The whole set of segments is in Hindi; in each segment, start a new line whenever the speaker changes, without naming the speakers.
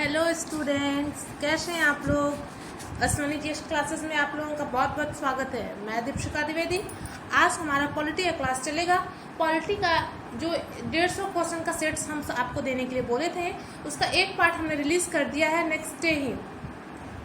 हेलो स्टूडेंट्स, कैसे हैं आप लोग। अश्विनी जी क्लासेस में आप लोगों का बहुत बहुत स्वागत है। मैं दीपशिका द्विवेदी। आज हमारा पॉलिटी का क्लास चलेगा। पॉलिटी का जो 150 क्वेश्चन का सेट्स हम आपको देने के लिए बोले थे, उसका एक पार्ट हमने रिलीज कर दिया है नेक्स्ट डे ही।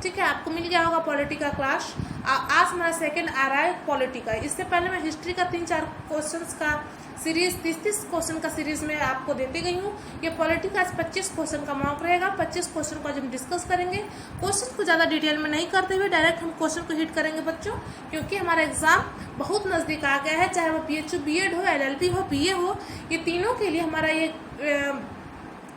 ठीक है, आपको मिल गया होगा पॉलिटी का क्लास। आज हमारा सेकंड आ रहा है पॉलिटी का। इससे पहले मैं हिस्ट्री का 3-4 क्वेश्चंस का सीरीज 30 क्वेश्चन का सीरीज में आपको देती गई हूँ। ये पॉलिटी का 25 क्वेश्चन का मॉक रहेगा। 25 क्वेश्चन को आज हम डिस्कस करेंगे। क्वेश्चन को ज़्यादा डिटेल में नहीं करते हुए डायरेक्ट हम क्वेश्चन को हिट करेंगे बच्चों, क्योंकि हमारा एग्जाम बहुत नज़दीक आ गया है। चाहे वो PHU BEd हो, LLB हो, BA हो, ये तीनों के लिए हमारा ये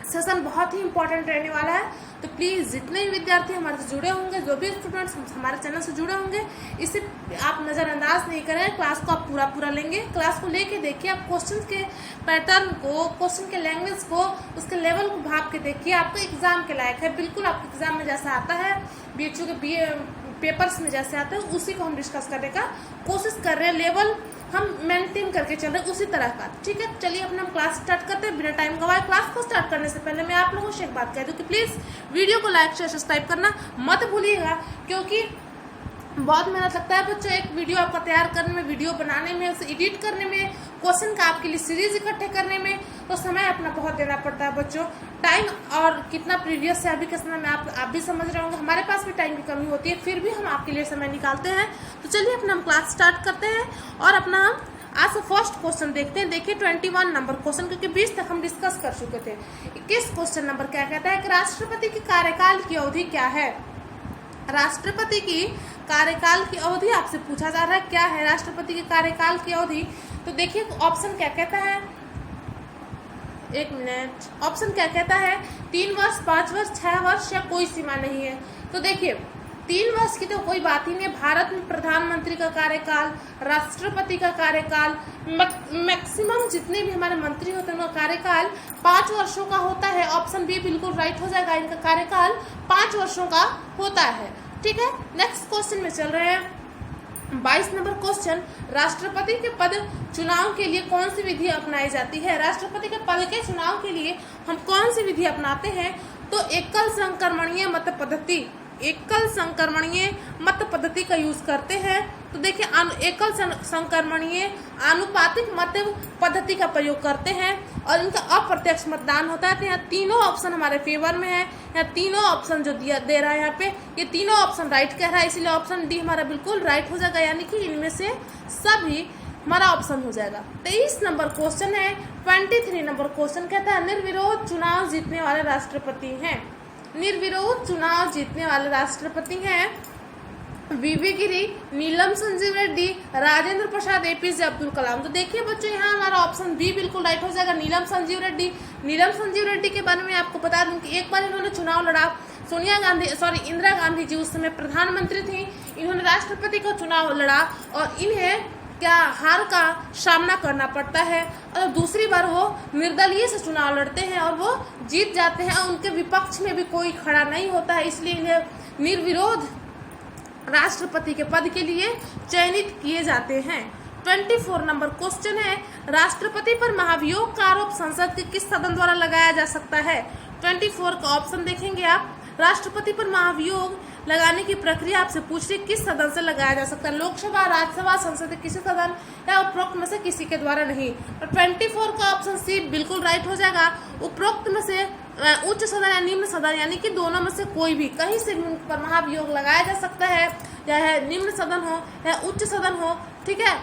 सेशन बहुत ही इंपॉर्टेंट रहने वाला है। तो प्लीज़ जितने भी विद्यार्थी हमारे से जुड़े होंगे, जो भी स्टूडेंट्स हमारे चैनल से जुड़े होंगे, इसे आप नज़रअंदाज नहीं करें। क्लास को आप पूरा लेंगे। क्लास को लेके देखिए, आप क्वेश्चन के पैटर्न को, क्वेश्चन के लैंग्वेज को, उसके लेवल को भाप के देखिए। आपको एग्जाम के लायक है, बिल्कुल आपके एग्जाम में जैसा आता है, BHU के BA पेपर्स में जैसे आता है, उसी को हम डिस्कस करने का कोशिश कर रहे हैं। लेवल हम मेंटेन करके चल रहे हैं उसी तरह का। ठीक है, चलिए अपना हम क्लास स्टार्ट करते हैं बिना टाइम गवाए। क्लास को स्टार्ट करने से पहले मैं आप लोगों से एक बात कह दूं कि प्लीज़ वीडियो को लाइक शेयर सब्सक्राइब करना मत भूलिएगा, क्योंकि बहुत मेहनत लगता है बच्चों एक वीडियो आपका तैयार करने में, वीडियो बनाने में, उसे एडिट करने में, क्वेश्चन का आपके लिए सीरीज इकट्ठे करने में, तो समय अपना बहुत देना पड़ता है बच्चों। टाइम और कितना प्रीवियस है अभी के समय में आप भी समझ रहे होंगे। हमारे पास भी टाइम की कमी होती है, फिर भी हम आपके लिए समय निकालते हैं। तो चलिए अपना हम क्लास स्टार्ट करते हैं और अपना हम आज से फर्स्ट क्वेश्चन देखते हैं। देखिए 21 नंबर क्वेश्चन, क्योंकि 20 तक हम डिस्कस कर चुके थे। 21 क्वेश्चन नंबर क्या कहता है कि राष्ट्रपति की कार्यकाल की अवधि क्या है। राष्ट्रपति की कार्यकाल की अवधि आपसे पूछा जा रहा है, क्या है राष्ट्रपति की कार्यकाल की अवधि। तो देखिए ऑप्शन क्या कहता है, एक मिनट। ऑप्शन क्या कहता है, 3 वर्ष, 5 वर्ष, 6 वर्ष या कोई सीमा नहीं है। तो देखिए 3 वर्ष की तो कोई बात ही नहीं है। भारत में प्रधानमंत्री का कार्यकाल, राष्ट्रपति का कार्यकाल, मैक्सिमम जितने भी हमारे मंत्री होते हैं उनका कार्यकाल 5 वर्षों का होता है। ऑप्शन बी बिल्कुल राइट हो जाएगा, इनका कार्यकाल 5 वर्षों का होता है। ठीक है, नेक्स्ट क्वेश्चन में चल रहे हैं। 22 नंबर क्वेश्चन, राष्ट्रपति के पद चुनाव के लिए कौन सी विधि अपनाई जाती है। राष्ट्रपति के पद के चुनाव के लिए हम कौन सी विधि अपनाते हैं। तो एकल संक्रमणीय मत पद्धति, एकल संक्रमणीय मत पद्धति का यूज करते हैं। तो देखिए एकल संक्रमणीय आनुपातिक मत पद्धति का प्रयोग करते हैं और इनका अप्रत्यक्ष मतदान होता है। तो यहाँ तीनों ऑप्शन हमारे फेवर में है। यहाँ तीनों ऑप्शन जो दे रहा है यहाँ पे, ये तीनों ऑप्शन राइट कह रहा है, इसलिए ऑप्शन डी हमारा बिल्कुल राइट हो जाएगा, यानी कि इनमें से सभी हमारा ऑप्शन हो जाएगा। 23 नंबर क्वेश्चन है। 23 नंबर क्वेश्चन कहता है निर्विरोध चुनाव जीतने वाले राष्ट्रपति हैं। निर्विरोध चुनाव जीतने वाले राष्ट्रपति हैं VV गिरी, नीलम संजीव रेड्डी, राजेंद्र प्रसाद, APJ अब्दुल कलाम। तो देखिए बच्चों यहाँ हमारा ऑप्शन बी बिल्कुल राइट हो जाएगा, नीलम संजीव रेड्डी। नीलम संजीव रेड्डी के बारे में आपको बता दूं कि एक बार इन्होंने चुनाव लड़ा। इंदिरा गांधी जी उस समय प्रधानमंत्री थी, इन्होंने राष्ट्रपति का चुनाव लड़ा और इन्हें क्या हार का सामना करना पड़ता है। और दूसरी बार वो निर्दलीय से चुनाव लड़ते हैं और वो जीत जाते हैं और उनके विपक्ष में भी कोई खड़ा नहीं होता है, इसलिए इन्हें निर्विरोध राष्ट्रपति के पद के लिए चयनित किए जाते हैं। 24 नंबर क्वेश्चन है, राष्ट्रपति पर महाभियोग का आरोप संसद के किस सदन द्वारा लगाया जा सकता है। 24 का ऑप्शन देखेंगे आप। राष्ट्रपति पर महाभियोग लगाने की प्रक्रिया आपसे पूछ रही किस सदन से लगाया जा सकता है। लोकसभा, राज्यसभा, संसद के किसी सदन या उपरोक्त में से किसी के द्वारा नहीं। और 24 का ऑप्शन सी बिल्कुल राइट हो जाएगा। उपरोक्त में से उच्च सदन या निम्न सदन, यानी कि दोनों में से कोई भी, कहीं से पर महाभियोग लगाया जा सकता है, चाहे निम्न सदन हो या उच्च सदन हो। ठीक है,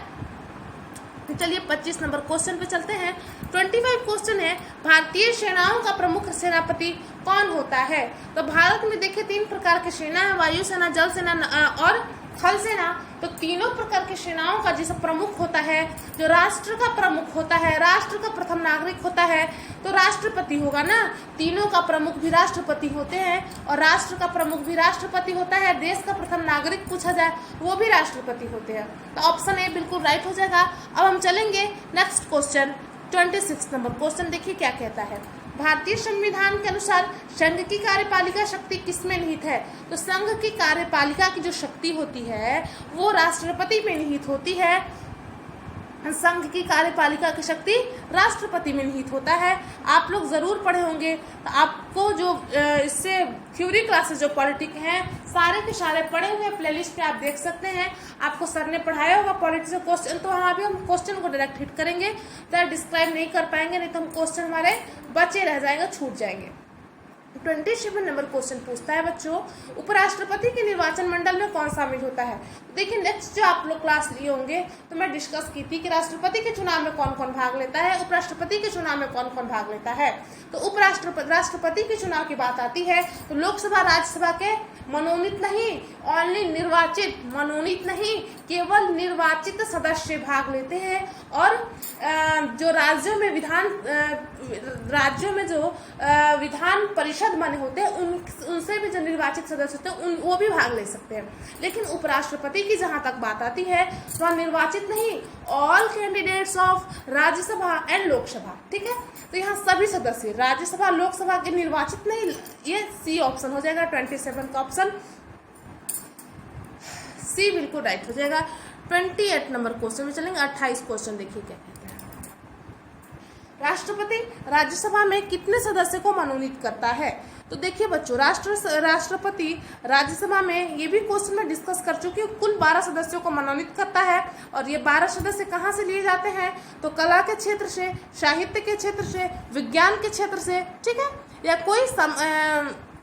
चलिए 25 नंबर क्वेश्चन पे चलते हैं। 25 क्वेश्चन है, भारतीय सेनाओं का प्रमुख सेनापति कौन होता है। तो भारत में देखिए 3 प्रकार की सेना है, वायुसेना, जल सेना और थल सेना। तो तीनों प्रकार की सेनाओं का जिसे प्रमुख होता है, जो राष्ट्र का प्रमुख होता है, राष्ट्र का प्रथम नागरिक होता है, तो राष्ट्रपति होगा ना। तीनों का प्रमुख भी राष्ट्रपति होते हैं और राष्ट्र का प्रमुख भी राष्ट्रपति होता है। देश का प्रथम नागरिक पूछा जाए वो भी राष्ट्रपति होते हैं। तो ऑप्शन ए बिल्कुल राइट हो जाएगा। अब हम चलेंगे नेक्स्ट क्वेश्चन। 26 नंबर क्वेश्चन देखिए क्या कहता है, भारतीय संविधान के अनुसार संघ की कार्यपालिका शक्ति किसमें निहित है। तो संघ की कार्यपालिका की जो शक्ति होती है वो राष्ट्रपति में निहित होती है। संघ की कार्यपालिका की शक्ति राष्ट्रपति में निहित होता है। आप लोग जरूर पढ़े होंगे, तो आपको जो इससे थ्योरी क्लासेस जो पॉलिटिक हैं सारे के सारे पढ़े हुए प्लेलिस्ट पे आप देख सकते हैं। आपको सर ने पढ़ाया होगा पॉलिटिक्स का क्वेश्चन, तो वहाँ भी हम क्वेश्चन को डायरेक्ट हिट करेंगे, तो डिस्क्राइब नहीं कर पाएंगे, नहीं तो हम क्वेश्चन हमारे बचे रह जाएंगे, छूट जाएंगे। 27 नंबर क्वेश्चन पूछता है बच्चों, उपराष्ट्रपति के निर्वाचन मंडल में कौन शामिल होता है। देखिए नेक्स्ट जो आप लोग क्लास लिए होंगे तो मैं डिस्कस की थी कि राष्ट्रपति के चुनाव में कौन कौन भाग लेता है, उपराष्ट्रपति के चुनाव में कौन कौन भाग लेता है। तो राष्ट्रपति के चुनाव की बात आती है तो लोकसभा राज्यसभा के मनोनीत नहीं, ओनली निर्वाचित, मनोनीत नहीं, केवल निर्वाचित सदस्य भाग लेते हैं। और जो राज्यों में जो विधान परिषद बने होते हैं उनसे भी जो निर्वाचित सदस्य होते हैं वो भी भाग ले सकते हैं। लेकिन उपराष्ट्रपति की जहां तक बात आती है वह निर्वाचित नहीं, all candidates of Rajya Sabha and Lok Sabha, ठीक है। तो यहाँ सभी सदस्य राज्यसभा लोकसभा के निर्वाचित नहीं, ये सी ऑप्शन हो जाएगा, 27 का ऑप्शन सी बिल्कुल राइट हो जाएगा। 28 नंबर क्वेश्चन में चलेंगे। 28 क्वेश्चन देखिए क्या कहते हैं। राष्ट्रपति राज्यसभा में कितने सदस्य को मनोनीत करता है। तो देखिए बच्चों, राष्ट्रपति राज्यसभा में ये भी क्वेश्चन में डिस्कस कर चुकी हूँ, कुल 12 सदस्यों को मनोनीत करता है। और ये 12 सदस्य कहाँ से लिए जाते हैं, तो कला के क्षेत्र से, साहित्य के क्षेत्र से, विज्ञान के क्षेत्र से, ठीक है, या कोई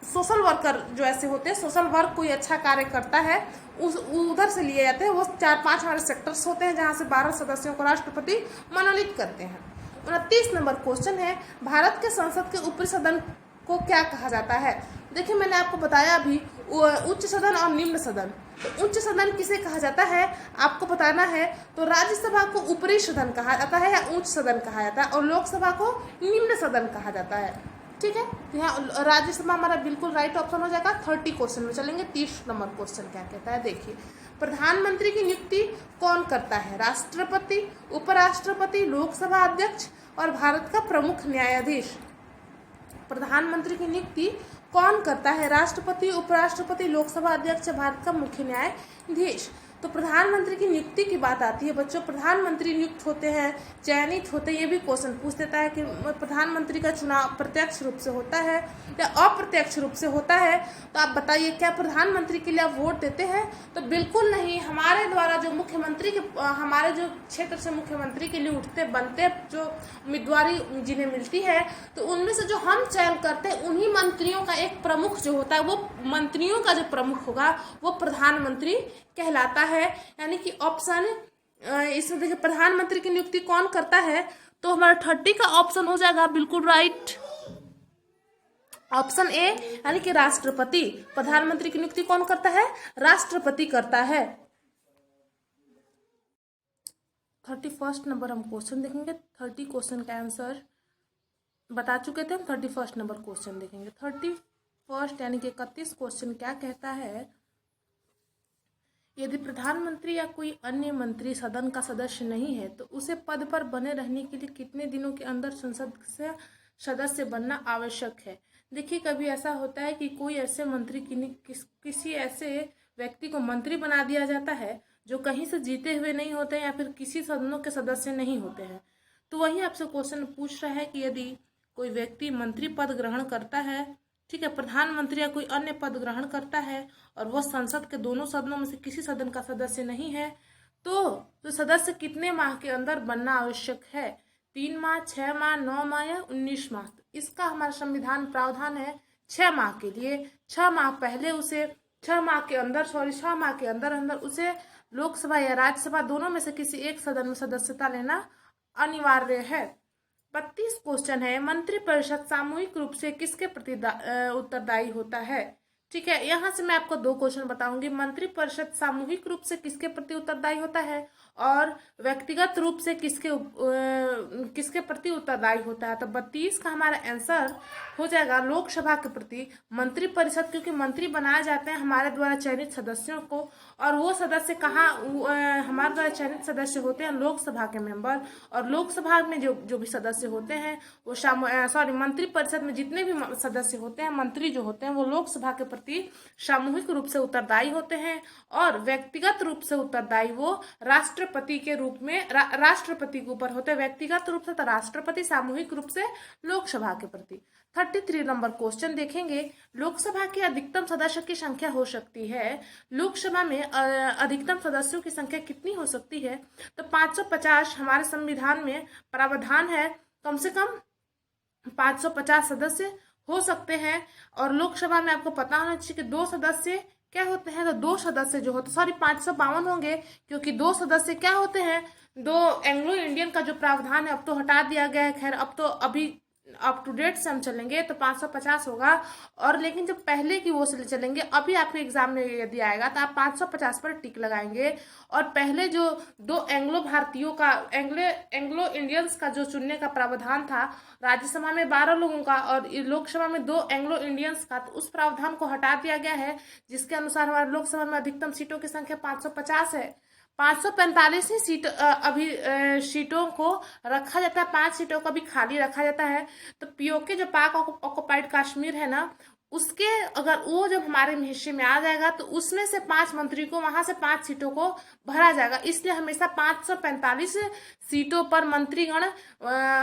सोशल वर्कर जो ऐसे होते हैं, सोशल वर्क कोई अच्छा कार्य करता है उधर से लिए जाते हैं। वो 4-5 हमारे सेक्टर्स होते हैं जहाँ से 12 सदस्यों को राष्ट्रपति मनोनीत करते हैं। 29 नंबर क्वेश्चन है, भारत के संसद के ऊपरी सदन को क्या कहा जाता है। देखिए मैंने आपको बताया अभी उच्च सदन और निम्न सदन। तो उच्च सदन किसे कहा जाता है आपको बताना है। तो राज्यसभा को ऊपरी सदन कहा जाता है या उच्च सदन कहा जाता है, और लोकसभा को निम्न सदन कहा जाता है, ठीक है। यहाँ राज्यसभा हमारा बिल्कुल राइट ऑप्शन हो जाएगा। 30 क्वेश्चन में चलेंगे। 30 नंबर क्वेश्चन क्या कहता है, देखिए, प्रधानमंत्री की नियुक्ति कौन करता है। राष्ट्रपति, उपराष्ट्रपति, लोकसभा अध्यक्ष और भारत का प्रमुख न्यायाधीश। प्रधानमंत्री की नियुक्ति कौन करता है, राष्ट्रपति, उपराष्ट्रपति, लोकसभा अध्यक्ष, भारत का मुख्य न्यायाधीश। तो प्रधानमंत्री की नियुक्ति की बात आती है बच्चों, प्रधानमंत्री नियुक्त होते हैं, चयनित होते हैं। ये भी क्वेश्चन पूछ देता है कि प्रधानमंत्री का चुनाव प्रत्यक्ष रूप से होता है या अप्रत्यक्ष रूप से होता है। तो आप बताइए क्या प्रधानमंत्री के लिए आप वोट देते हैं। तो बिल्कुल नहीं। हमारे द्वारा जो मुख्यमंत्री के, हमारे जो क्षेत्र से मुख्यमंत्री के लिए उठते बनते जो उम्मीदवारी जिन्हें मिलती है, तो उनमें से जो हम चयन करते हैं उन्हीं मंत्रियों का एक प्रमुख जो होता है, वो मंत्रियों का जो प्रमुख होगा वो प्रधानमंत्री कहलाता है। यानी कि ऑप्शन इसमें देखिए, प्रधानमंत्री की नियुक्ति कौन करता है, तो हमारा 30 का ऑप्शन हो जाएगा बिल्कुल राइट, ऑप्शन ए, यानी कि राष्ट्रपति। प्रधानमंत्री की नियुक्ति कौन करता है, राष्ट्रपति करता है। 31 नंबर हम क्वेश्चन देखेंगे। 30 क्वेश्चन का आंसर बता चुके थे हम। 31 नंबर क्वेश्चन देखेंगे। 31 यानी कि 31 क्वेश्चन क्या कहता है, यदि प्रधानमंत्री या कोई अन्य मंत्री सदन का सदस्य नहीं है तो उसे पद पर बने रहने के लिए कितने दिनों के अंदर संसद से सदस्य बनना आवश्यक है। देखिए कभी ऐसा होता है कि कोई ऐसे मंत्री किसी ऐसे व्यक्ति को मंत्री बना दिया जाता है जो कहीं से जीते हुए नहीं होते हैं या फिर किसी सदनों के सदस्य नहीं होते हैं। तो वही आपसे क्वेश्चन पूछ रहा है कि यदि कोई व्यक्ति मंत्री पद ग्रहण करता है, ठीक है, प्रधानमंत्री या कोई अन्य पद ग्रहण करता है और वह संसद के दोनों सदनों में से किसी सदन का सदस्य नहीं है, तो सदस्य कितने माह के अंदर बनना आवश्यक है। 3 माह, 6 माह, 9 माह या 19 माह। इसका हमारा संविधान प्रावधान है 6 माह के लिए। 6 माह पहले उसे 6 माह के अंदर उसे लोकसभा या राज्यसभा दोनों में से किसी एक सदन में सदस्यता लेना अनिवार्य है। 32 क्वेश्चन है, मंत्रिपरिषद सामूहिक रूप से किसके प्रति उत्तरदायी होता है। ठीक है, यहाँ से मैं आपको 2 क्वेश्चन बताऊंगी। मंत्रिपरिषद सामूहिक रूप से किसके प्रति उत्तरदायी होता है और व्यक्तिगत रूप से किसके प्रति उत्तरदायी होता है। तो 32 का हमारा आंसर हो जाएगा लोकसभा के प्रति मंत्रिपरिषद, क्योंकि मंत्री बनाए जाते हैं हमारे द्वारा चयनित सदस्यों को, और वो सदस्य कहाँ हमारे द्वारा चयनित सदस्य होते हैं लोकसभा के मेंबर। और लोकसभा में जो भी सदस्य होते हैं वो मंत्रिपरिषद में जितने भी सदस्य होते हैं, मंत्री जो होते हैं, वो लोकसभा के प्रति सामूहिक रूप से उत्तरदायी होते हैं और व्यक्तिगत रूप से उत्तरदायी वो राष्ट्र राष्ट्रपति के रूप में राष्ट्रपति के ऊपर होते हैं, व्यक्तिगत रूप से तो राष्ट्रपति, सामूहिक रूप से लोकसभा के प्रति। 33 नंबर क्वेश्चन देखेंगे, लोकसभा के अधिकतम सदस्य की संख्या हो सकती है, लोकसभा में अधिकतम सदस्यों की संख्या कितनी हो सकती है? तो 550 हमारे संविधान में प्रावधान है, कम से कम 550 सदस्य हो सकते हैं। और लोकसभा में आपको पता होना चाहिए कि 2 सदस्य क्या होते हैं, तो 2 सदस्य जो होते, सॉरी 552 होंगे, क्योंकि 2 सदस्य क्या होते हैं, 2 एंग्लो इंडियन का जो प्रावधान है अब तो हटा दिया गया है। खैर अब तो अभी अप टू डेट से हम चलेंगे तो 550 होगा। और लेकिन जब पहले की वो से चलेंगे, अभी आपके एग्जाम में यदि आएगा तो आप 550 पर टिक लगाएंगे। और पहले जो 2 एंग्लो भारतीयों का, एंग्लो इंडियंस का जो चुनने का प्रावधान था, राज्यसभा में 12 लोगों का और लोकसभा में 2 एंग्लो इंडियंस का, तो उस प्रावधान को हटा दिया गया है, जिसके अनुसार हमारे लोकसभा में अधिकतम सीटों की संख्या 550 है। 545 ही सीट अभी सीटों को रखा जाता है, 5 सीटों को भी खाली रखा जाता है। तो पीओके जो पाक ऑक्युपाइड कश्मीर है ना, उसके अगर वो जब हमारे हिस्से में आ जाएगा तो उसमें से 5 मंत्री को, वहां से 5 सीटों को भरा जाएगा। इसलिए हमेशा 545 सीटों पर मंत्रीगण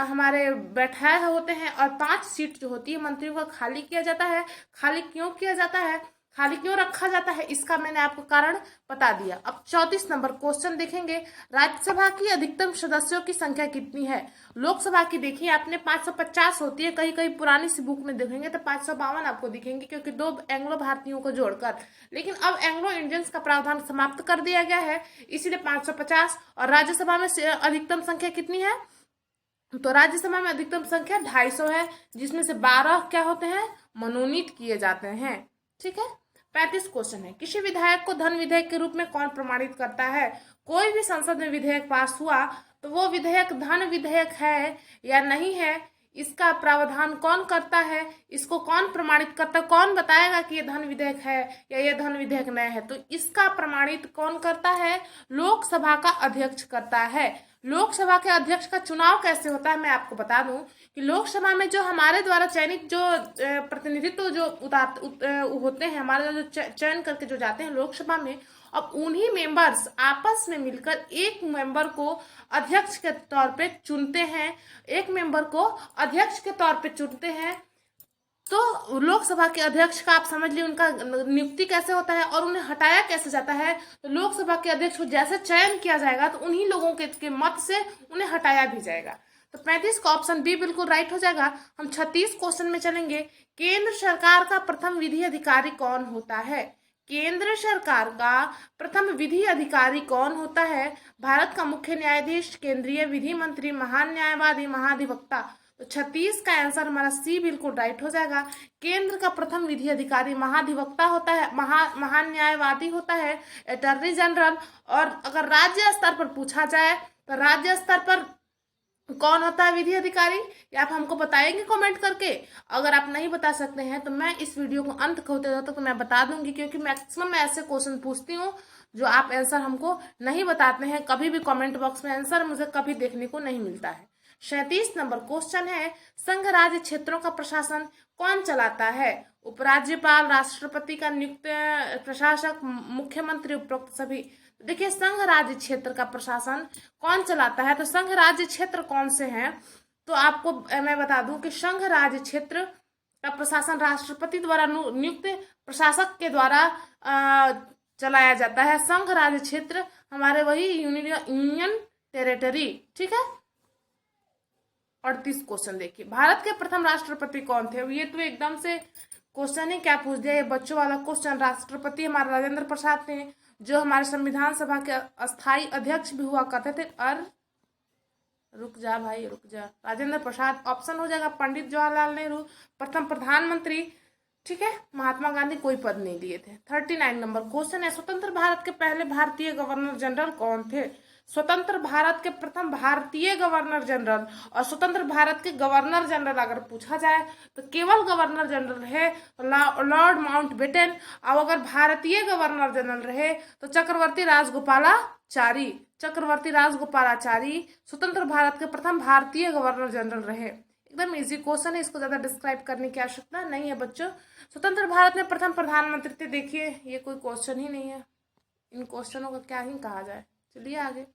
हमारे बैठाए होते हैं और 5 सीट जो होती है मंत्रियों का खाली किया जाता है। खाली क्यों किया जाता है, खाली क्यों रखा जाता है, इसका मैंने आपको कारण बता दिया। अब 34 नंबर क्वेश्चन देखेंगे, राज्यसभा की अधिकतम सदस्यों की संख्या कितनी है? लोकसभा की देखिए आपने 550 होती है, कहीं कहीं पुरानी सी बुक में देखेंगे तो 552 आपको दिखेंगे, क्योंकि 2 एंग्लो भारतीयों को जोड़कर। लेकिन अब एंग्लो इंडियंस का प्रावधान समाप्त कर दिया गया है, इसीलिए 550। और राज्यसभा में अधिकतम संख्या कितनी है? तो राज्यसभा में अधिकतम संख्या 250 है, जिसमें से 12 क्या होते हैं, मनोनीत किए जाते हैं। ठीक है। 35 क्वेश्चन है, किसी विधायक को धन विधेयक के रूप में कौन प्रमाणित करता है? कोई भी संसद में विधेयक पास हुआ तो वो विधेयक धन विधेयक है या नहीं है, इसका प्रावधान कौन करता है, इसको कौन प्रमाणित करता है, कौन बताएगा कि ये धन विधेयक है या ये धन विधेयक नहीं है? तो इसका प्रमाणित कौन करता है? लोकसभा का अध्यक्ष करता है। लोकसभा के अध्यक्ष का चुनाव कैसे होता है मैं आपको बता दूं कि लोकसभा में जो हमारे द्वारा चयनित जो प्रतिनिधित्व जो होते हैं, हमारे जो चयन करके जो जाते हैं लोकसभा में, अब उन्हीं मेंबर्स आपस में मिलकर एक मेंबर को अध्यक्ष के तौर पे चुनते हैं, एक मेंबर को अध्यक्ष के तौर पे चुनते हैं। तो लोकसभा के अध्यक्ष का आप समझ लीजिए उनका नियुक्ति कैसे होता है और उन्हें हटाया कैसे जाता है। तो लोकसभा के अध्यक्ष को जैसे चयन किया जाएगा तो उन्हीं लोगों के मत से उन्हें हटाया भी जाएगा। तो 35 का ऑप्शन बी बिल्कुल राइट हो जाएगा। हम 36 क्वेश्चन में चलेंगे, केंद्र सरकार का प्रथम विधि अधिकारी कौन होता है? केंद्र सरकार का प्रथम विधि अधिकारी कौन होता है? भारत का मुख्य न्यायाधीश, केंद्रीय विधि मंत्री, महान न्यायवादी, महाधिवक्ता। तो 36 का आंसर हमारा सी बिल्कुल राइट हो जाएगा। केंद्र का प्रथम विधि अधिकारी महाधिवक्ता होता है, महान न्यायवादी होता है, अटॉर्नी जनरल। और अगर राज्य स्तर पर पूछा जाए तो राज्य स्तर पर कौन होता है विधि अधिकारी, ये आप हमको बताएंगे कमेंट करके। अगर आप नहीं बता सकते हैं तो मैं इस वीडियो को अंत होते तक तो मैं बता दूंगी, क्योंकि मैक्सिमम मैं ऐसे क्वेश्चन पूछती हूँ जो आप आंसर हमको नहीं बताते हैं। कभी भी कमेंट बॉक्स में आंसर मुझे कभी देखने को नहीं मिलता है। 37 नंबर क्वेश्चन है, संघ राज्य क्षेत्रों का प्रशासन कौन चलाता है? उपराज्यपाल, राष्ट्रपति का नियुक्त प्रशासक, मुख्यमंत्री, उपरोक्त सभी। देखिए संघ राज्य क्षेत्र का प्रशासन कौन चलाता है? तो संघ राज्य क्षेत्र कौन से हैं? तो आपको मैं बता दूं कि संघ राज्य क्षेत्र का प्रशासन राष्ट्रपति द्वारा नियुक्त प्रशासक के द्वारा चलाया जाता है। संघ राज्य क्षेत्र हमारे वही यूनियन टेरिटरी। ठीक है। 38 क्वेश्चन देखिए, भारत के प्रथम राष्ट्रपति कौन थे? ये तो एकदम से क्वेश्चन ही क्या पूछ दिया, ये बच्चों वाला क्वेश्चन। राष्ट्रपति हमारे राजेंद्र प्रसाद थे, जो हमारे संविधान सभा के अस्थायी अध्यक्ष भी हुआ करते थे। और रुक जा भाई रुक जा, राजेंद्र प्रसाद ऑप्शन हो जाएगा। पंडित जवाहरलाल नेहरू प्रथम प्रधानमंत्री। ठीक है। महात्मा गांधी कोई पद नहीं लिए थे। 39 नंबर क्वेश्चन है, स्वतंत्र भारत के पहले भारतीय गवर्नर जनरल कौन थे? स्वतंत्र भारत के प्रथम भारतीय गवर्नर जनरल और स्वतंत्र भारत के गवर्नर जनरल अगर पूछा जाए तो केवल गवर्नर जनरल है लॉर्ड माउंटबेटन। और अगर भारतीय गवर्नर जनरल रहे तो चक्रवर्ती राजगोपालाचारी। चक्रवर्ती राजगोपालाचारी स्वतंत्र भारत के प्रथम भारतीय गवर्नर जनरल रहे। एकदम इजी क्वेश्चन है, इसको ज्यादा डिस्क्राइब करने की आवश्यकता नहीं है बच्चों। स्वतंत्र भारत में प्रथम प्रधानमंत्री थे, देखिए ये कोई क्वेश्चन ही नहीं है, इन क्वेश्चनों का क्या ही कहा जाए। चलिए आगे।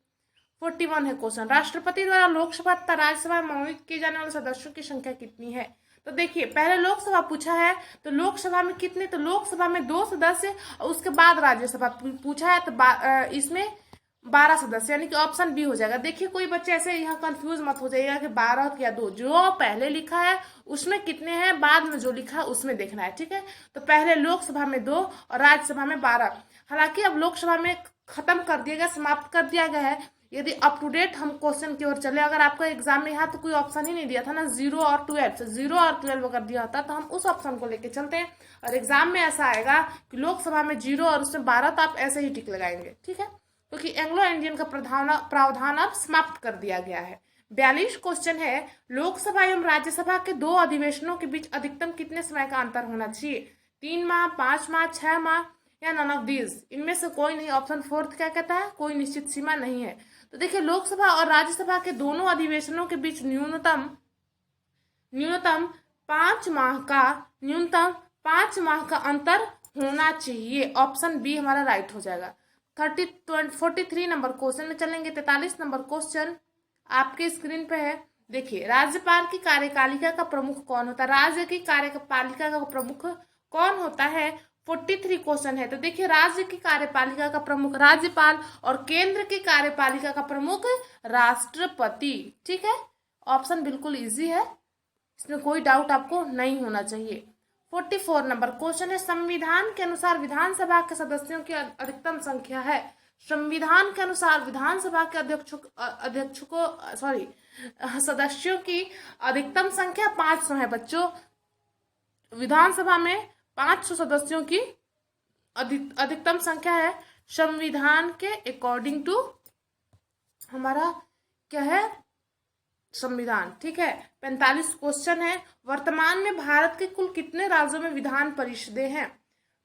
41 है क्वेश्चन, राष्ट्रपति द्वारा लोकसभा तथा राज्यसभा में मनोनीत किए जाने वाले सदस्यों की संख्या कितनी है। तो देखिए पहले लोकसभा पूछा है, तो लोकसभा में कितने, तो लोकसभा में 2 सदस्य और उसके बाद राज्यसभा पूछा है, तो इसमें 12 सदस्य, यानी कि ऑप्शन बी हो जाएगा। देखिए कोई बच्चे ऐसे यहाँ कंफ्यूज मत हो जाइएगा कि 12 या 2, जो पहले लिखा है उसमें कितने हैं, बाद में जो लिखा है उसमें देखना है, ठीक है। तो पहले लोकसभा में 2 और राज्यसभा में 12। हालांकि अब लोकसभा में खत्म कर दिया गया, समाप्त कर दिया गया है। यदि अप टू डेट हम क्वेश्चन की ओर चले, अगर आपका एग्जाम में यहाँ तो कोई ऑप्शन ही नहीं दिया था ना 0 और 12, 0 और 12 अगर दिया होता तो हम उस ऑप्शन को लेके चलते हैं, और एग्जाम में ऐसा आएगा कि लोकसभा में 0 और उसमें 12, तो आप ऐसे ही टिक लगाएंगे, ठीक है, क्योंकि एंग्लो इंडियन का प्रावधान अब समाप्त कर दिया गया है। 42 क्वेश्चन है, लोकसभा एवं राज्यसभा के 2 अधिवेशनों के बीच अधिकतम कितने समय का अंतर होना चाहिए, 3 माह, 5 माह, 6 माह या नन ऑफ दीज, इनमें से कोई नहीं। ऑप्शन 4 क्या कहता है, कोई निश्चित सीमा नहीं है। तो देखिए लोकसभा और राज्यसभा के दोनों अधिवेशनों के बीच न्यूनतम 5 माह का अंतर होना चाहिए। ऑप्शन बी हमारा राइट हो जाएगा। 43 नंबर क्वेश्चन में चलेंगे। 43 नंबर क्वेश्चन आपके स्क्रीन पे है, देखिए राज्यपाल की कार्यपालिका का प्रमुख कौन होता है, राज्य की कार्यपालिका का प्रमुख कौन होता है, 43 क्वेश्चन है। तो देखिए राज्य की कार्यपालिका का प्रमुख राज्यपाल और केंद्र की कार्यपालिका का प्रमुख राष्ट्रपति, ठीक है। ऑप्शन बिल्कुल इजी है, इसमें कोई डाउट आपको नहीं होना चाहिए। 44 नंबर क्वेश्चन है, संविधान के अनुसार विधानसभा के सदस्यों की अधिकतम संख्या है। संविधान के अनुसार विधानसभा के सदस्यों की अधिकतम संख्या 500 है बच्चों। विधानसभा में 500 सदस्यों की अधिकतम संख्या है संविधान के अकॉर्डिंग टू, हमारा क्या है, संविधान, ठीक है। 45 क्वेश्चन है, वर्तमान में भारत के कुल कितने राज्यों में विधान परिषदें हैं,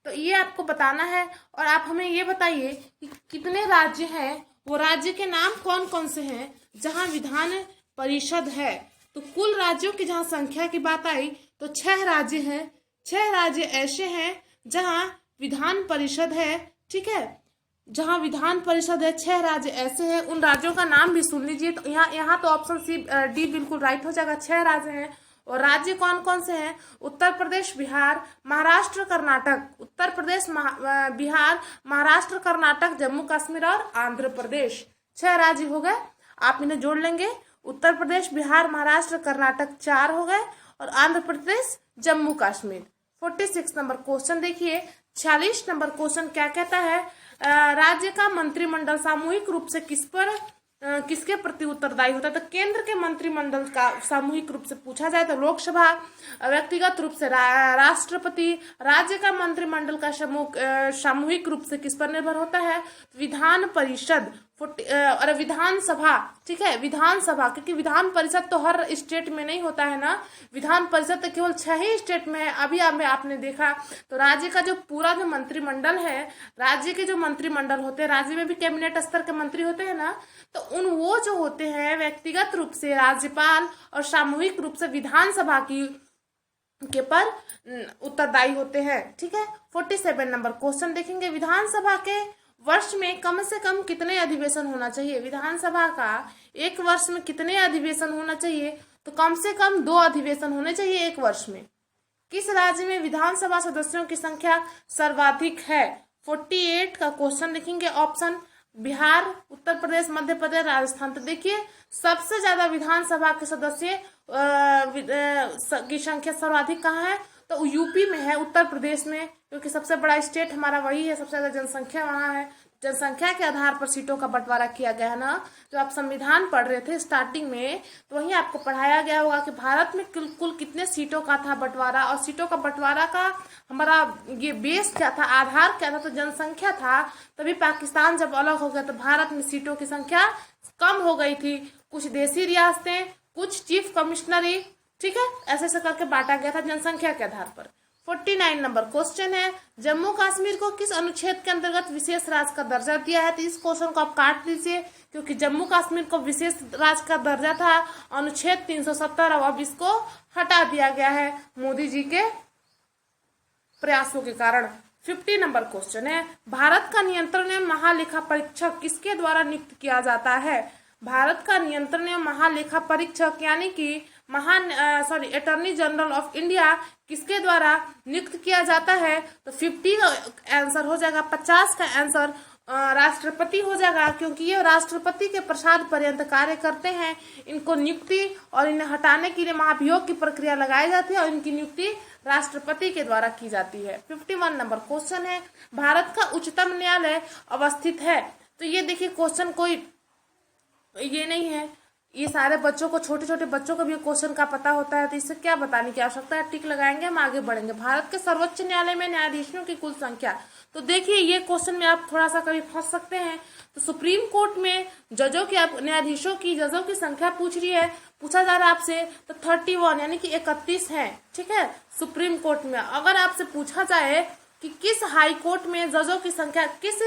तो ये आपको बताना है। और आप हमें ये बताइए कि कितने राज्य हैं, वो राज्य के नाम कौन कौन से हैं जहां विधान परिषद है। तो कुल राज्यों की जहां संख्या की बात आई तो 6 राज्य हैं, 6 राज्य ऐसे हैं जहां विधान परिषद है, ठीक है, जहां विधान परिषद है 6 राज्य ऐसे हैं। उन राज्यों का नाम भी सुन लीजिए। तो यहाँ तो ऑप्शन डी बिल्कुल राइट हो जाएगा। 6 राज्य हैं, और राज्य कौन कौन से हैं, उत्तर प्रदेश, बिहार, महाराष्ट्र, कर्नाटक, उत्तर प्रदेश, बिहार, महाराष्ट्र, कर्नाटक, जम्मू कश्मीर और आंध्र प्रदेश। 6 राज्य हो गए, आप इन्हें जोड़ लेंगे। उत्तर प्रदेश, बिहार, महाराष्ट्र, कर्नाटक 4 हो गए, और आंध्र प्रदेश, जम्मू कश्मीर। 46 नंबर क्वेश्चन देखिए। 46 नंबर क्वेश्चन क्या कहता है, राज्य का मंत्रिमंडल सामूहिक रूप से किसके प्रति उत्तरदायी होता है। तो केंद्र के मंत्रिमंडल का सामूहिक रूप से पूछा जाए तो लोकसभा, व्यक्तिगत रूप से राष्ट्रपति, राज्य का मंत्रिमंडल का सामूहिक रूप से किस पर निर्भर होता है, विधान परिषद और विधानसभा, ठीक है, विधानसभा, क्योंकि विधान परिषद तो हर स्टेट में नहीं होता है ना, विधान परिषद तो केवल 6 ही स्टेट में है। अभी आपने देखा तो राज्य का जो पूरा जो मंत्रिमंडल है, राज्य के जो मंत्रिमंडल होते हैं, राज्य में भी कैबिनेट स्तर के मंत्री होते हैं ना, तो वो जो होते हैं व्यक्तिगत रूप से राज्यपाल और सामूहिक रूप से विधानसभा के पर उत्तरदायी होते हैं, ठीक है। 47 नंबर क्वेश्चन देखेंगे, विधानसभा के वर्ष में कम से कम कितने अधिवेशन होना चाहिए। विधानसभा का एक वर्ष में कितने अधिवेशन होना चाहिए, तो कम से कम 2 अधिवेशन होने चाहिए एक वर्ष में। किस राज्य में विधानसभा सदस्यों की संख्या सर्वाधिक है। 48 का क्वेश्चन देखेंगे, ऑप्शन बिहार, उत्तर प्रदेश, मध्य प्रदेश, राजस्थान। तो देखिए सबसे ज्यादा विधानसभा के सदस्य की संख्या सर्वाधिक कहाँ है, तो यूपी में है, उत्तर प्रदेश में, क्योंकि सबसे बड़ा स्टेट हमारा वही है, सबसे ज्यादा जनसंख्या वहाँ है। जनसंख्या के आधार पर सीटों का बंटवारा किया गया है ना। जो आप संविधान पढ़ रहे थे स्टार्टिंग में, तो वहीं आपको पढ़ाया गया होगा कि भारत में कुल कितने सीटों का था बंटवारा, और सीटों का बंटवारा का हमारा ये बेस क्या था, आधार क्या था, तो जनसंख्या था। तभी पाकिस्तान जब अलग हो गया तो भारत में सीटों की संख्या कम हो गई थी, कुछ देसी रियासतें, कुछ चीफ कमिश्नरी, ठीक है, ऐसे ऐसे करके बांटा गया था जनसंख्या के आधार पर। 49 नंबर क्वेश्चन है, जम्मू कश्मीर को किस अनुच्छेद के अंतर्गत विशेष राज्य का दर्जा दिया है। तो इस क्वेश्चन को आप काट लीजिए, क्योंकि जम्मू कश्मीर को विशेष राज्य का दर्जा था अनुच्छेद 370, अब इसको हटा दिया गया है मोदी जी के प्रयासों के कारण। 50 नंबर क्वेश्चन है, भारत का नियंत्रण में महालेखा परीक्षक किसके द्वारा नियुक्त किया जाता है। भारत का नियंत्रण एवं महालेखा परीक्षक यानी कि अटॉर्नी जनरल ऑफ इंडिया किसके द्वारा नियुक्त किया जाता है? तो 50 का आंसर हो जाएगा, 50 का आंसर राष्ट्रपति हो जाएगा, क्योंकि ये राष्ट्रपति के प्रसाद पर्यंत कार्य करते हैं। इनको नियुक्ति और इन्हें हटाने के लिए महाभियोग की प्रक्रिया लगाई जाती है और इनकी नियुक्ति राष्ट्रपति के द्वारा की जाती है। 51 नंबर क्वेश्चन है, भारत का उच्चतम न्यायालय अवस्थित है। तो ये देखिए क्वेश्चन कोई ये नहीं है, ये सारे बच्चों को, छोटे छोटे बच्चों को भी क्वेश्चन का पता होता है, तो इससे क्या बताने की आवश्यकता है, टिक लगाएंगे, हम आगे बढ़ेंगे। भारत के सर्वोच्च न्यायालय में न्यायाधीशों की कुल संख्या, तो देखिए ये क्वेश्चन में आप थोड़ा सा कभी फंस सकते हैं। तो सुप्रीम कोर्ट में जजों की, न्यायाधीशों की, जजों की संख्या पूछ रही है, पूछा जा रहा है आपसे, तो 31 यानी कि 31 है, ठीक है। सुप्रीम कोर्ट में अगर आपसे पूछा जाए कि किस हाई कोर्ट में जजों की संख्या, किस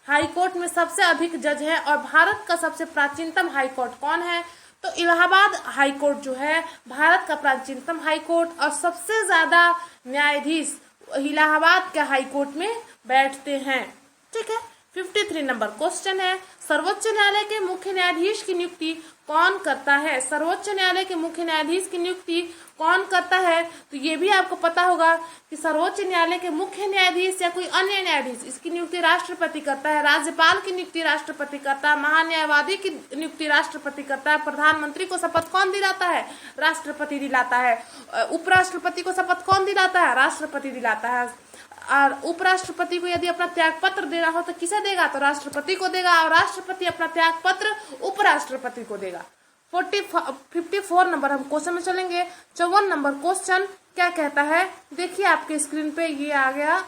हाई कोर्ट में सबसे अधिक जज है और भारत का सबसे प्राचीनतम हाई कोर्ट कौन है, तो इलाहाबाद हाई कोर्ट जो है भारत का प्राचीनतम हाई कोर्ट, और सबसे ज्यादा न्यायाधीश इलाहाबाद के हाई कोर्ट में बैठते हैं, ठीक है। 53 नंबर क्वेश्चन है, सर्वोच्च न्यायालय के मुख्य न्यायाधीश की नियुक्ति कौन करता है? सर्वोच्च न्यायालय के मुख्य न्यायाधीश की नियुक्ति कौन करता है? तो ये भी आपको पता होगा कि सर्वोच्च न्यायालय के मुख्य न्यायाधीश या कोई अन्य न्यायाधीश, इसकी नियुक्ति राष्ट्रपति करता है, राज्यपाल की नियुक्ति राष्ट्रपति करता है, महान्यायवादी की नियुक्ति राष्ट्रपति करता है, प्रधानमंत्री को शपथ कौन दिलाता है? राष्ट्रपति दिलाता है, उपराष्ट्रपति को शपथ कौन दिलाता है? राष्ट्रपति दिलाता है, और उपराष्ट्रपति को यदि अपना त्याग पत्र देना हो तो किसे देगा? तो राष्ट्रपति को देगा, और राष्ट्रपति अपना त्याग पत्र उपराष्ट्रपति को देगा। 54 नंबर हम क्वेश्चन में चलेंगे। 54 नंबर क्वेश्चन क्या कहता है, देखिए आपके स्क्रीन पे ये आ गया।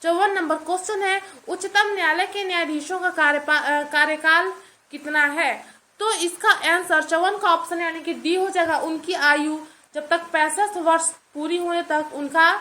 54 नंबर क्वेश्चन है, उच्चतम न्यायालय के न्यायाधीशों का कार्यकाल कितना है? तो इसका आंसर 54 का ऑप्शन यानी कि डी हो जाएगा। उनकी आयु जब तक 65 वर्ष पूरी होने तक उनका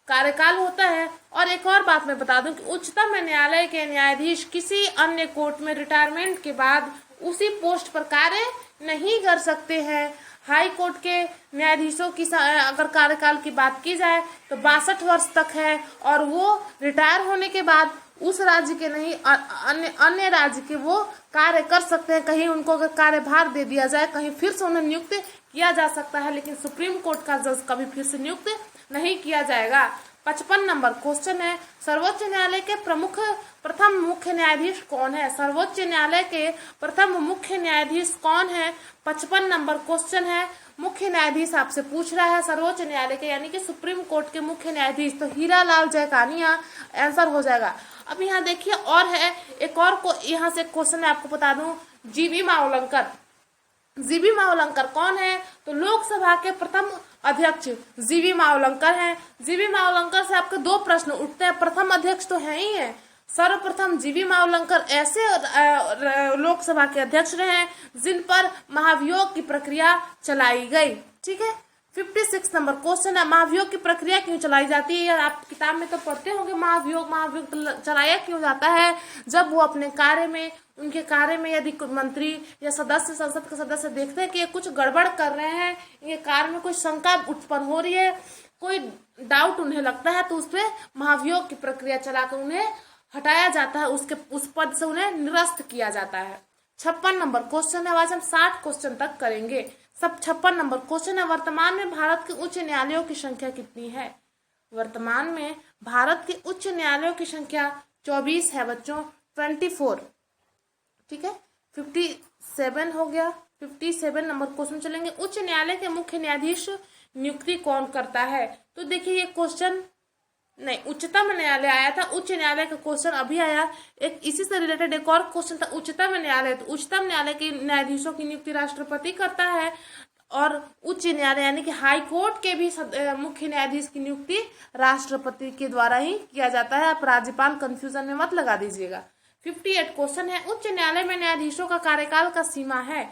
कार्यकाल होता है। और एक और बात मैं बता दूं कि उच्चतम न्यायालय के न्यायाधीश किसी अन्य कोर्ट में रिटायरमेंट के बाद उसी पोस्ट पर कार्य नहीं कर सकते हैं। हाई कोर्ट के न्यायाधीशों की अगर कार्यकाल की बात की जाए तो 62 वर्ष तक है, और वो रिटायर होने के बाद उस राज्य के नहीं अन्य राज्य के वो कार्य कर सकते हैं। कहीं उनको अगर कार्यभार दे दिया जाए, कहीं फिर से उन्हें नियुक्त किया जा सकता है, लेकिन सुप्रीम कोर्ट का जज कभी फिर से नियुक्त नहीं किया जाएगा। 55 नंबर क्वेश्चन है, सर्वोच्च न्यायालय के प्रथम मुख्य न्यायाधीश कौन है? सर्वोच्च न्यायालय के प्रथम मुख्य न्यायाधीश कौन है? 55 नंबर क्वेश्चन है, मुख्य न्यायाधीश आपसे पूछ रहा है सर्वोच्च न्यायालय के यानी कि सुप्रीम कोर्ट के मुख्य न्यायाधीश, तो हीरालाल जयकानिया आंसर हो जाएगा। अब यहाँ देखिए और है एक और को यहाँ से क्वेश्चन है, आपको बता दूं, जीबी मावलंकर। जीबी मावलंकर कौन है? तो लोकसभा के प्रथम अध्यक्ष जीबी मावलंकर हैं। जीबी मावलंकर से आपके दो प्रश्न उठते हैं, प्रथम अध्यक्ष तो है ही है, सर्वप्रथम जीबी मावलंकर ऐसे लोकसभा के अध्यक्ष रहे हैं जिन पर महाभियोग की प्रक्रिया चलाई गई, ठीक है। 56 नंबर क्वेश्चन है, महाभियोग की प्रक्रिया क्यों चलाई जाती है? यार आप किताब में तो पढ़ते होंगे महाभियोग चलाया क्यों जाता है? जब वो अपने कार्य में, उनके कार्य में यदि मंत्री या सदस्य, संसद के सदस्य देखते हैं कि ये कुछ गड़बड़ कर रहे हैं, इनके कार्य में कोई शंका उत्पन्न हो रही है, कोई डाउट उन्हें लगता है, तो उस पर महाभियोग की प्रक्रिया चलाकर उन्हें हटाया जाता है, उस पद से उन्हें निरस्त किया जाता है। 56 नंबर क्वेश्चन है, आज हम 60 क्वेश्चन तक करेंगे। सब 56 नंबर क्वेश्चन है, वर्तमान में भारत के उच्च न्यायालयों की संख्या कितनी है? वर्तमान में भारत के उच्च न्यायालयों की संख्या 24 है बच्चों, 24, ठीक है। 57 हो गया। 57 नंबर क्वेश्चन चलेंगे, उच्च न्यायालय के मुख्य न्यायाधीश नियुक्ति कौन करता है? तो देखिए ये क्वेश्चन नहीं, उच्चतम न्यायालय आया था, उच्च न्यायालय का क्वेश्चन अभी आया। एक इसी से रिलेटेड एक और क्वेश्चन था, उच्चतम न्यायालय, तो उच्चतम न्यायालय के न्यायाधीशों की नियुक्ति राष्ट्रपति करता है, और उच्च न्यायालय यानी कि हाई कोर्ट के भी मुख्य न्यायाधीश की नियुक्ति राष्ट्रपति के द्वारा ही किया जाता है। आप राज्यपाल कंफ्यूजन में मत लगा दीजिएगा। 58 क्वेश्चन है, उच्च न्यायालय में न्यायाधीशों का कार्यकाल का सीमा है?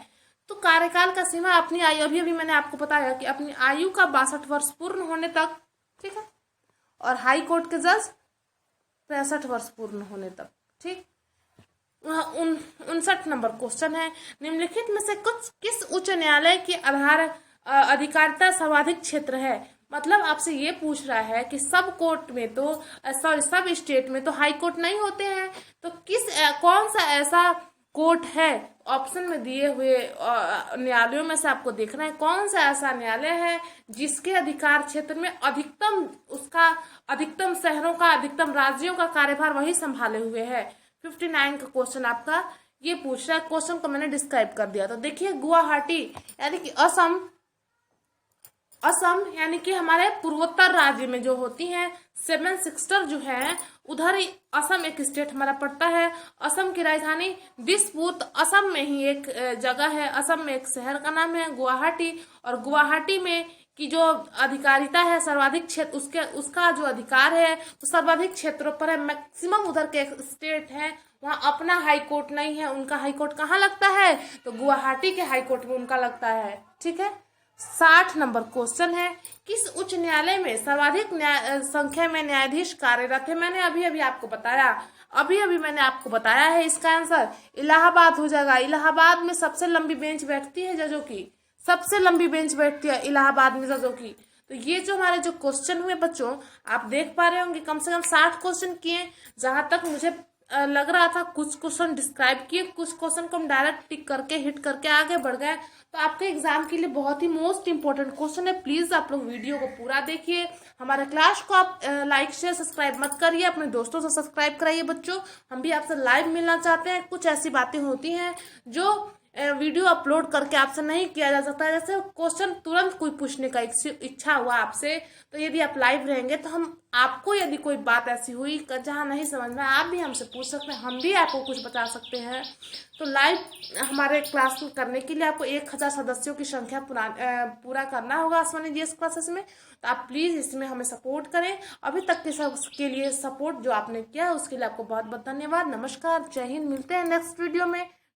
तो कार्यकाल का सीमा अपनी आयु, अभी मैंने आपको बताया कि अपनी आयु का 62 वर्ष पूर्ण होने तक, ठीक है, और हाई कोर्ट के जज 65 वर्ष पूर्ण होने तक, ठीक। 59 नंबर क्वेश्चन है, निम्नलिखित में से किस उच्च न्यायालय के अधिकारिता सर्वाधिक क्षेत्र है? मतलब आपसे ये पूछ रहा है कि सब कोर्ट में तो सॉरी सब स्टेट में तो हाई कोर्ट नहीं होते हैं, तो कौन सा ऐसा कोर्ट है, ऑप्शन में दिए हुए न्यायालयों में से आपको देखना है कौन सा ऐसा न्यायालय है जिसके अधिकार क्षेत्र में अधिकतम शहरों का, अधिकतम राज्यों का कार्यभार वही संभाले हुए है। 59 का क्वेश्चन आपका ये पूछ रहा है। क्वेश्चन को मैंने डिस्क्राइब कर दिया। तो देखिए गुवाहाटी यानी कि असम यानी कि हमारे पूर्वोत्तर राज्य में जो होती हैं, 7 सिस्टर जो है उधर ही असम एक स्टेट हमारा पड़ता है। असम की राजधानी दिसपुर, तो असम में ही एक जगह है, असम में एक शहर का नाम है गुवाहाटी। और गुवाहाटी में की जो अधिकारिता है सर्वाधिक क्षेत्र उसका जो अधिकार है तो सर्वाधिक क्षेत्रों पर है। मैक्सिमम उधर के स्टेट है वहाँ अपना हाई कोर्ट नहीं है, उनका हाई कोर्ट कहाँ लगता है तो गुवाहाटी के हाई कोर्ट में उनका लगता है। ठीक है। 60 नंबर क्वेश्चन है, किस उच्च न्यायालय में सर्वाधिक संख्या में न्यायाधीश कार्यरत है। मैंने अभी आपको बताया है इसका आंसर इलाहाबाद हो जाएगा। इलाहाबाद में सबसे लंबी बेंच बैठती है जजों की, सबसे लंबी बेंच बैठती है इलाहाबाद में जजों की। तो ये जो हमारे जो क्वेश्चन हुए बच्चों, आप देख पा रहे होंगे कम से कम 60 क्वेश्चन किए। जहां तक मुझे लग रहा था कुछ क्वेश्चन डिस्क्राइब किए, कुछ क्वेश्चन को हम डायरेक्ट टिक करके हिट करके आगे बढ़ गए। तो आपके एग्जाम के लिए बहुत ही मोस्ट इंपॉर्टेंट क्वेश्चन है। प्लीज आप लोग वीडियो को पूरा देखिए। हमारे क्लास को आप लाइक शेयर सब्सक्राइब मत करिए, अपने दोस्तों से सब्सक्राइब कराइए बच्चों। हम भी आपसे लाइव मिलना चाहते हैं। कुछ ऐसी बातें होती हैं जो वीडियो अपलोड करके आपसे नहीं किया जा सकता। जैसे क्वेश्चन तुरंत कोई पूछने का इच्छा हुआ आपसे, तो यदि आप लाइव रहेंगे तो हम आपको यदि कोई बात ऐसी हुई जहां नहीं समझ में आप भी हमसे पूछ सकते हैं, हम भी आपको कुछ बता सकते हैं। तो लाइव हमारे क्लास में करने के लिए आपको 1000 सदस्यों की संख्या पूरा करना होगा आसमानी जीएस क्लासेस में। तो आप प्लीज इसमें हमें सपोर्ट करें। अभी तक के लिए सपोर्ट जो आपने किया उसके लिए आपको बहुत बहुत धन्यवाद। नमस्कार, जय हिंद। मिलते हैं नेक्स्ट वीडियो में।